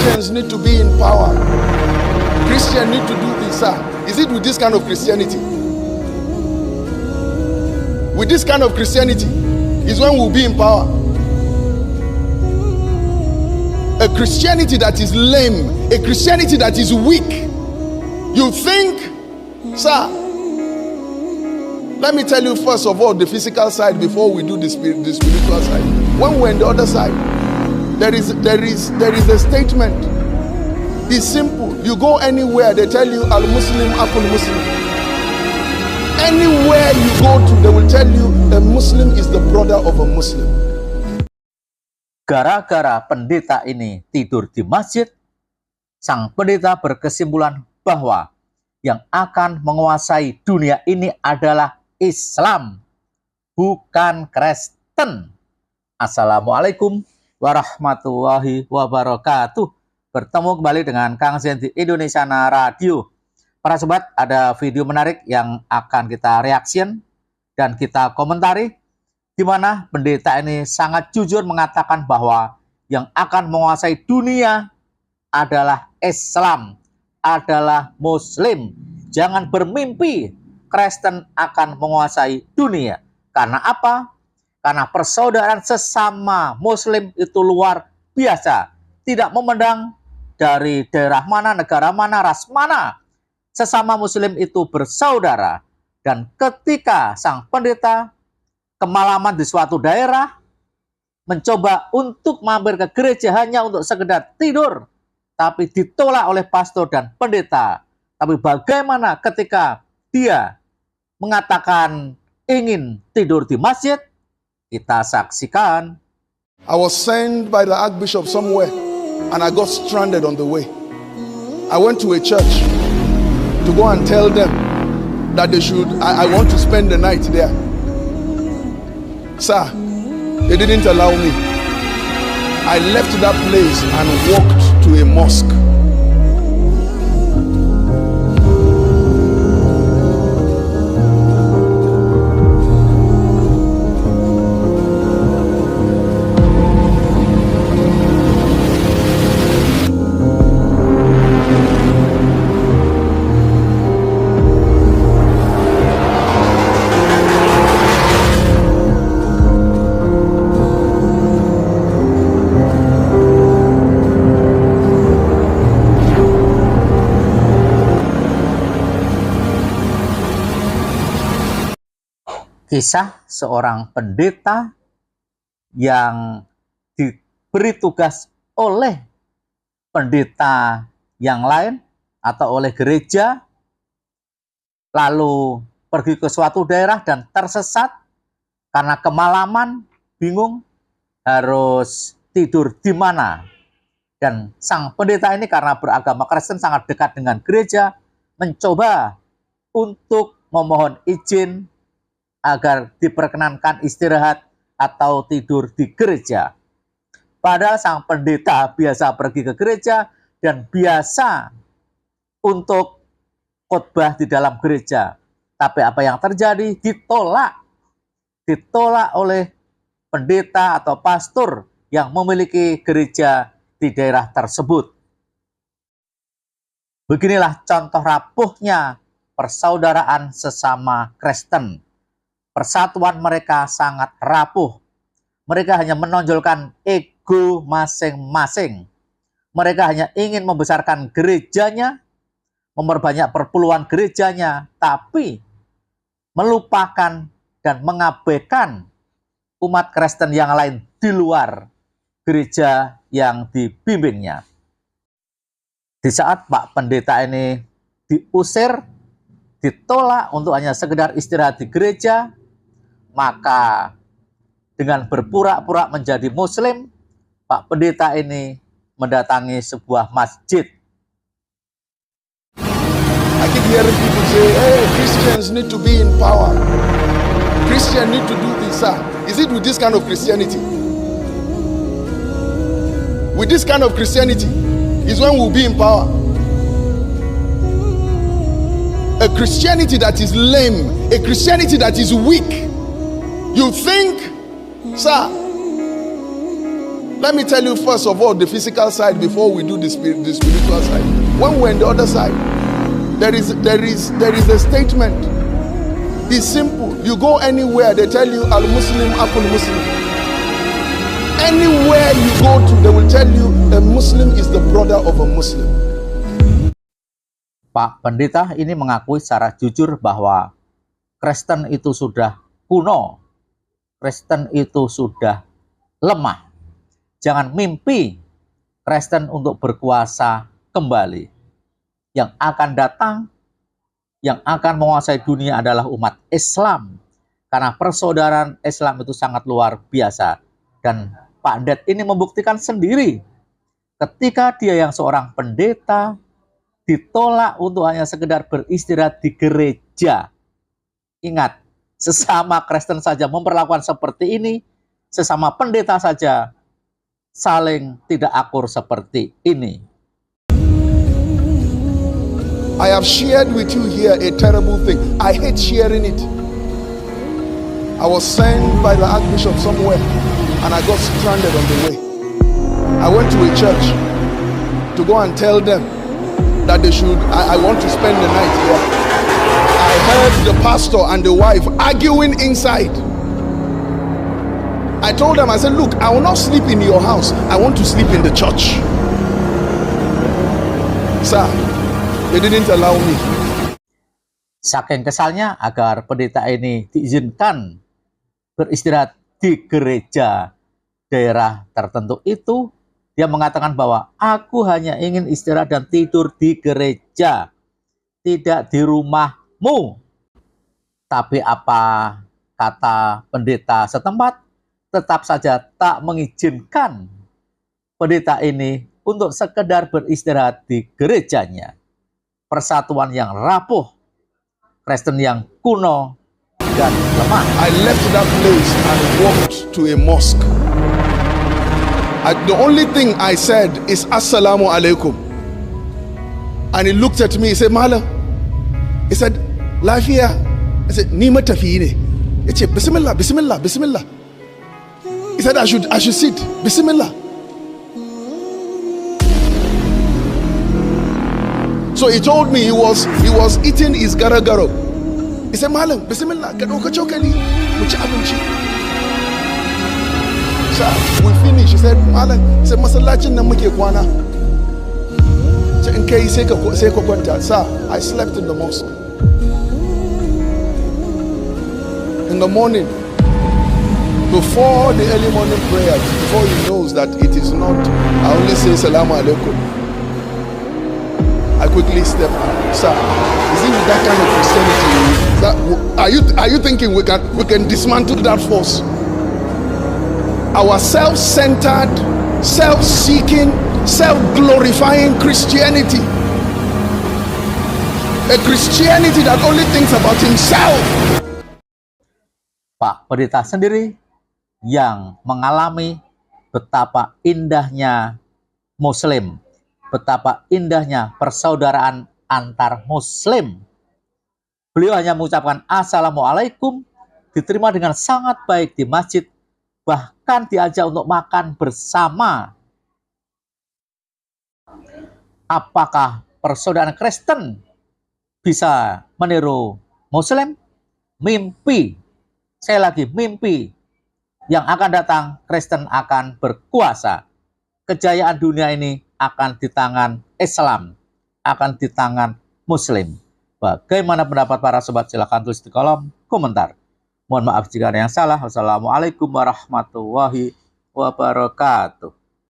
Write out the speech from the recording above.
Christians need to be in power. Christians need to do this, sir. Is it with this kind of Christianity? With this kind of Christianity is when we'll be in power. A Christianity that is lame, a Christianity that is weak. You think, sir, let me tell you first of all the physical side before we do the spiritual side. When we're on the other side, there is a statement. It's simple. You go anywhere, they tell you Al-Muslim, Akul Muslim. Anywhere you go to, they will tell you a Muslim is the brother of a Muslim. Gara-gara pendeta ini tidur di masjid, sang pendeta berkesimpulan bahwa yang akan menguasai dunia ini adalah Islam, bukan Kristen. Assalamualaikum warahmatullahi wabarakatuh. Bertemu kembali dengan Kang Zen di Indonesiana Radio. Para sobat, ada video menarik yang akan kita reaction dan kita komentari, di mana pendeta ini sangat jujur mengatakan bahwa yang akan menguasai dunia adalah Islam, adalah Muslim. Jangan bermimpi Kristen akan menguasai dunia. Karena apa? Karena persaudaraan sesama Muslim itu luar biasa. Tidak memandang dari daerah mana, negara mana, ras mana. Sesama Muslim itu bersaudara. Dan ketika sang pendeta kemalaman di suatu daerah, mencoba untuk mampir ke gereja hanya untuk sekedar tidur, tapi ditolak oleh pastor dan pendeta. Tapi bagaimana ketika dia mengatakan ingin tidur di masjid? Kita saksikan. I was sent by the Archbishop somewhere and I got stranded on the way. I went to a church to go and tell them that I want to spend the night there. Sir, they didn't allow me. I left that place and walked to a mosque. Kisah seorang pendeta yang diberi tugas oleh pendeta yang lain atau oleh gereja, lalu pergi ke suatu daerah dan tersesat karena kemalaman, bingung harus tidur di mana. Dan sang pendeta ini karena beragama Kristen sangat dekat dengan gereja, mencoba untuk memohon izin agar diperkenankan istirahat atau tidur di gereja. Padahal sang pendeta biasa pergi ke gereja dan biasa untuk khotbah di dalam gereja. Tapi apa yang terjadi? Ditolak oleh pendeta atau pastor yang memiliki gereja di daerah tersebut. Beginilah contoh rapuhnya persaudaraan sesama Kristen. Persatuan mereka sangat rapuh. Mereka hanya menonjolkan ego masing-masing. Mereka hanya ingin membesarkan gerejanya, memperbanyak perpuluhan gerejanya, tapi melupakan dan mengabaikan umat Kristen yang lain di luar gereja yang dibimbingnya. Di saat Pak Pendeta ini diusir, ditolak untuk hanya sekedar istirahat di gereja, maka dengan berpura-pura menjadi Muslim, Pak Pendeta ini mendatangi sebuah masjid. I keep hearing people say, hey, Christians need to be in power. Christians need to do this, sir. Is it with this kind of Christianity? With this kind of Christianity is when we'll be in power. A Christianity that is lame, a Christianity that is weak. You think, sir, Let me tell you first of all the physical side before we do the spiritual side. When we're on the other side, there is a statement. It's simple. You go anywhere, they tell you Al-Muslim, Akul Muslim. Anywhere you go to, they will tell you a Muslim is the brother of a Muslim. Pak Pendeta ini mengakui secara jujur bahwa Kristen itu sudah kuno, Kristen itu sudah lemah. Jangan mimpi Kristen untuk berkuasa kembali. Yang akan datang, yang akan menguasai dunia adalah umat Islam. Karena persaudaraan Islam itu sangat luar biasa. Dan Pak Det ini membuktikan sendiri. Ketika dia yang seorang pendeta ditolak untuk hanya sekedar beristirahat di gereja. Ingat, sesama Kristen saja memperlakukan seperti ini, sesama pendeta saja saling tidak akur seperti ini. I have shared with you here a terrible thing. I hate sharing it. I was sent by the Archbishop somewhere and I got stranded on the way. I went to a church to go and tell them that they should, I want to spend the night here. I heard the pastor and the wife arguing inside. I told them, I said, look, I will not sleep in your house. I want to sleep in the church. Sir, they didn't allow me. Saking kesalnya agar pendeta ini diizinkan beristirahat di gereja daerah tertentu itu, dia mengatakan bahwa aku hanya ingin istirahat dan tidur di gereja, tidak di rumahmu. Tapi apa kata pendeta setempat? Tetap saja tak mengizinkan pendeta ini untuk sekedar beristirahat di gerejanya. Persatuan yang rapuh, Kristen yang kuno dan lemah. I left that place and walked to a mosque. The only thing I said is Assalamu alaikum. And he looked at me, he said, Malam. He said, Lafiya. I said, Nima tafine. He said, Bismillah, Bismillah, Bismillah. He said, I should sit. Bismillah. So he told me he was eating his garagaro. He said, Malam, Bismillah, kadoka chokali, mucha abinci. We finished. He said, Malam, he said, masallacin nan muke kwana. In case sai ka kwanta. Sir, I slept in the mosque. In the morning, before the early morning prayers, before he knows that it is not, I only say Salamu alaikum. I quickly step out. Sir, is it that kind of Christianity? Are you thinking we can dismantle that force? Our self-centered, self-seeking, self-glorifying Christianity. A Christianity that only thinks about himself. Pak Pendeta sendiri yang mengalami betapa indahnya Muslim, betapa indahnya persaudaraan antar Muslim. Beliau hanya mengucapkan Assalamualaikum, diterima dengan sangat baik di masjid, bahkan diajak untuk makan bersama. Apakah persaudaraan Kristen bisa meniru Muslim? Mimpi. Saya lagi mimpi. Yang akan datang, Kristen akan berkuasa. Kejayaan dunia ini akan di tangan Islam, akan di tangan Muslim. Bagaimana pendapat para sobat? Silahkan tulis di kolom komentar. Mohon maaf jika ada yang salah. Wassalamualaikum warahmatullahi wabarakatuh.